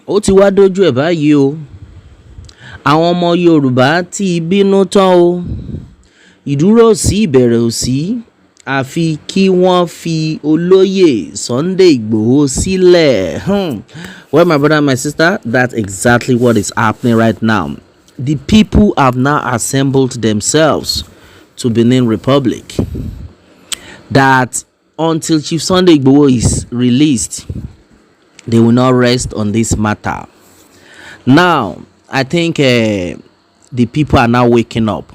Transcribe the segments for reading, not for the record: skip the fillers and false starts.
ó ti wá dójú ẹ̀ báyìí o. Àwọn ọmọ Yorùbá ti bínú tán o. Ìdúró ò sí, ìbẹ̀rẹ̀ ò sí, àfi kí wọ́n fi Olóyè Sunday Igboho sílẹ̀. Well, my brother and my sister, that's exactly what is happening right now. The people have now assembled themselves to Benin Republic. That until Chief Sunday Igboho is released, they will not rest on this matter. Now, I think the people are now waking up.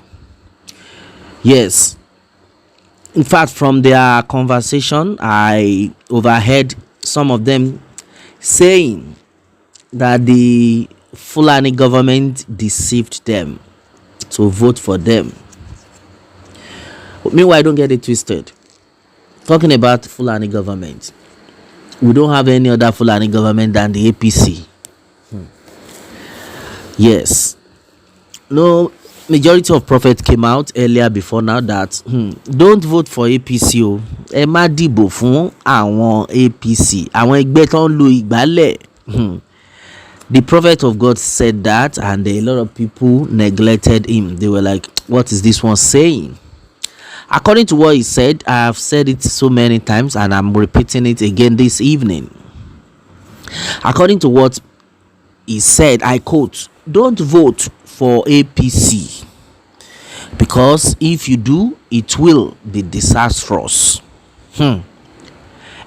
Yes. In fact, from their conversation, I overheard some of them saying that the Fulani government deceived them to vote for them. Meanwhile, don't get it twisted. Talking about Fulani government, we don't have any other Fulani government than the APC. Yes. No, majority of prophets came out earlier before now that don't vote for APC o. Ẹ má dìbò fún àwọn APC. Àwọn ẹgbẹ́ tó ń lo ìgbálẹ̀. The prophet of God said that, and a lot of people neglected him. They were like, what is this one saying? According to what he said, I have said it so many times and I'm repeating it again this evening. According to what he said, I quote, don't vote for APC because if you do, it will be disastrous.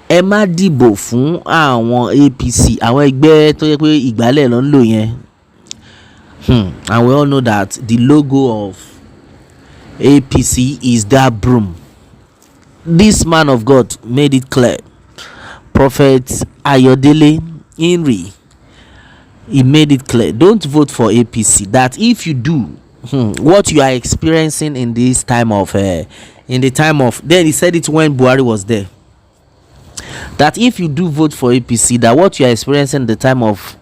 Ẹ má dìbò fún àwọn APC, àwọn ẹgbẹ́ tó yẹ pé ìgbálẹ̀ ló ń lò yẹn. And we all know that the logo of APC is that broom. This man of God made it clear. Prophet Ayodele Henry, he made it clear. Don't vote for APC. That if you do, what you are experiencing in this time of, then he said it when Buhari was there. That if you do vote for APC, that what you are experiencing in the time of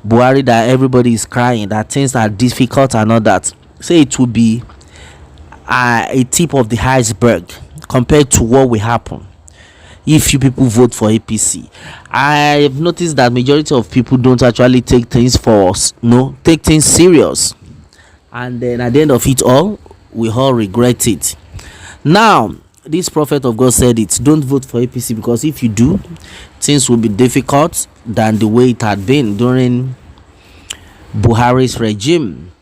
Buhari, that everybody is crying, that things are difficult and all that, say it will be a tip of the iceberg compared to what will happen if you people vote for APC. I've noticed that majority of people don't actually take things take things serious, and then at the end of it all, we all regret it. Now, this prophet of God said it, don't vote for APC because if you do, things will be difficult than the way it had been during Buhari's regime.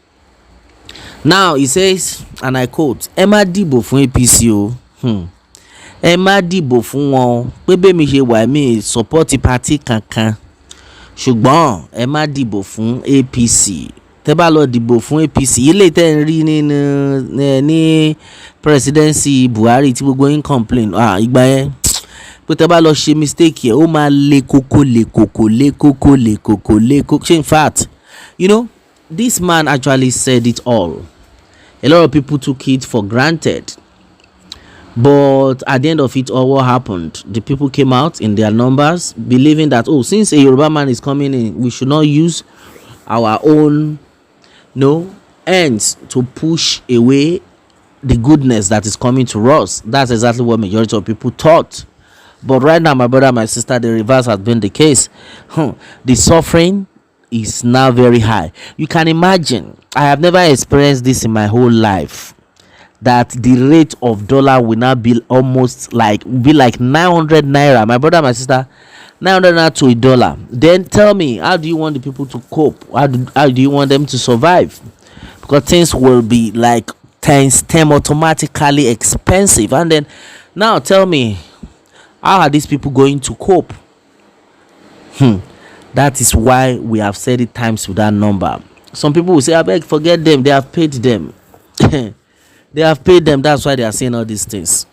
Now he says, and I quote, ẹ má dìbò fún APC o. Ẹ má dìbò fún wọn. Pé bẹ́ẹ̀ mi ṣe wà mí support party kankan. Ṣùgbọ́n ẹ má dìbò fún APC. Tẹ́ bá lọ dìbò fún APC, ilé tẹ́ ń rí ní presidency Buhari tí gbogbo yín complain. Ìgbà yẹn pé tẹ́ bá lọ ṣe mistake yẹn, ó máa le koko. In fact, this man actually said it all. A lot of people took it for granted. But at the end of it all, what happened? The people came out in their numbers, believing that, since a Yoruba man is coming in, we should not use our own ends to push away the goodness that is coming to us. That's exactly what majority of people thought. But right now, my brother, my sister, the reverse has been the case. The suffering is now very high. You can imagine, I have never experienced this in my whole life, that the rate of dollar will now be almost like 900 naira. My brother, my sister, 900 naira to $1. Then tell me, how do you want the people to cope? How do you want them to survive? Because things will be like 10 automatically expensive. And then now tell me, how are these people going to cope? That is why we have said it times with that number. Some people will say, I beg, forget them. They have paid them. They have paid them. That's why they are saying all these things.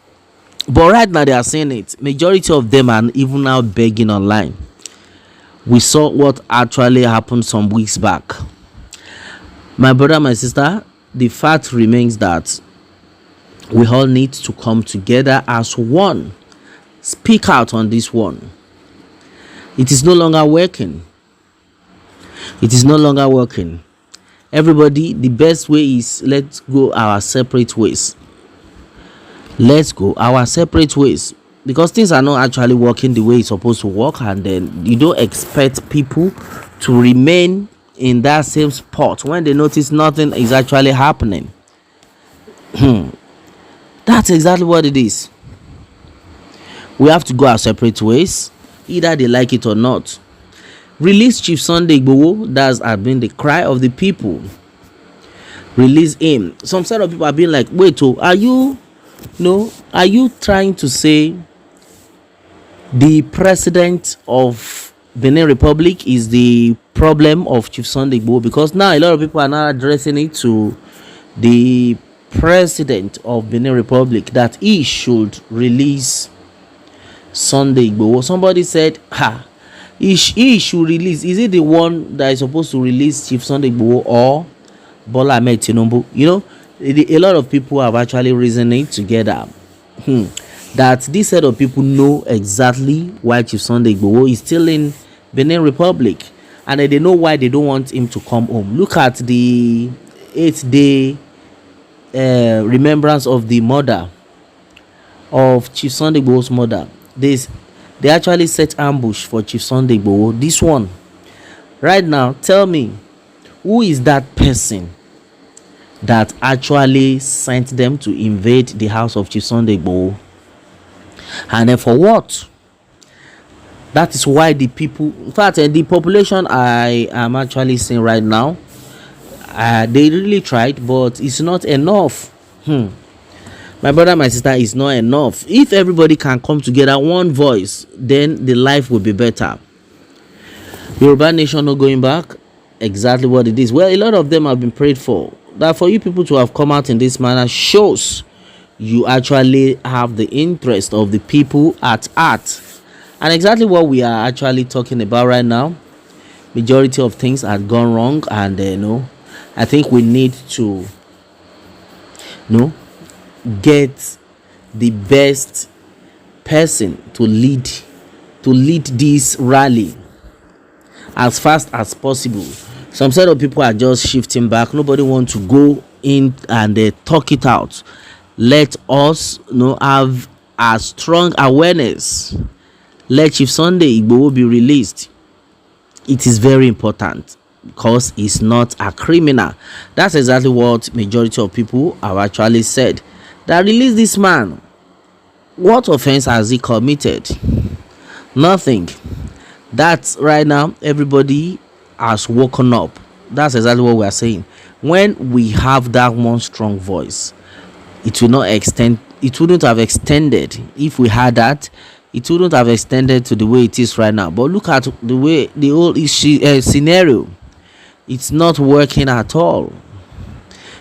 But right now they are saying it. Majority of them are even now begging online. We saw what actually happened some weeks back. My brother, my sister, the fact remains that we all need to come together as one. Speak out on this one. It is no longer working. It is no longer working. Everybody, the best way is let's go our separate ways. Let's go our separate ways. because things are not actually working the way it's supposed to work, and then you don't expect people to remain in that same spot when they notice nothing is actually happening. That's exactly what it is. We have to go our separate ways, either they like it or not. Release Chief Sunday Igboho. That's been the cry of the people. Release him. Some set of people are being like, wait, oh, are you are you trying to say the president of Benin Republic is the problem of Chief Sunday Igboho? Because now a lot of people are now addressing it to the president of Benin Republic, that he should release Sunday Igboho. Somebody said, he should release. Is it the one that is supposed to release Chief Sunday Igboho or Bola Ahmed Tinubu? A lot of people have actually reasoned together that this set of people know exactly why Chief Sunday Igboho is still in Benin Republic, and they know why they don't want him to come home. Look at the 8-day remembrance of the murder of Chief Sunday Igboho's mother. They actually set ambush for Chief Sunday Igboho. This one right now, tell me, who is that person that actually sent them to invade the house of Chief Sunday Igboho? And then for what? That is why the people, in fact, the population I am actually seeing right now, they really tried, but it's not enough. My brother, my sister, it's not enough. If everybody can come together, one voice, then the life will be better. Yoruba nation not going back, exactly what it is. Well, a lot of them have been prayed for. That for you people to have come out in this manner shows you actually have the interest of the people at heart. And exactly what we are actually talking about right now. Majority of things had gone wrong, and I think we need to get the best person to lead this rally as fast as possible. Some set of people are just shifting back. Nobody wants to go in and talk it out. Let us have a strong awareness. Let Chief Sunday Igboho be released. It is very important, because he's not a criminal. That's exactly what majority of people have actually said. That release this man. What offense has he committed? Nothing. That's right now everybody has woken up. That's exactly what we are saying. When we have that one strong voice, it wouldn't have extended. If we had that, it wouldn't have extended to the way it is right now. But look at the way the whole scenario. It's not working at all.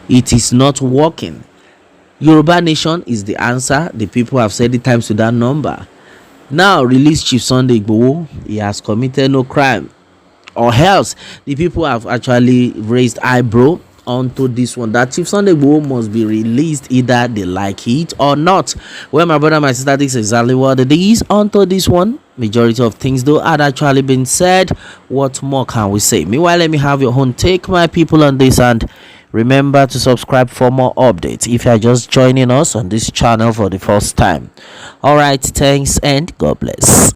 It is not working. Yoruba nation is the answer. The people have said it times to that number. Now release Chief Sunday Igboho. He has committed no crime. Or else the people have actually raised eyebrow onto this one, that Chief Sunday Igboho must be released, either they like it or not. Well, my brother, my sister, this is exactly what it is. Onto this one, majority of things though had actually been said. What more can we say? Meanwhile, let me have your own take, my people, on this, and remember to subscribe for more updates if you are just joining us on this channel for the first time. All right, thanks and God bless.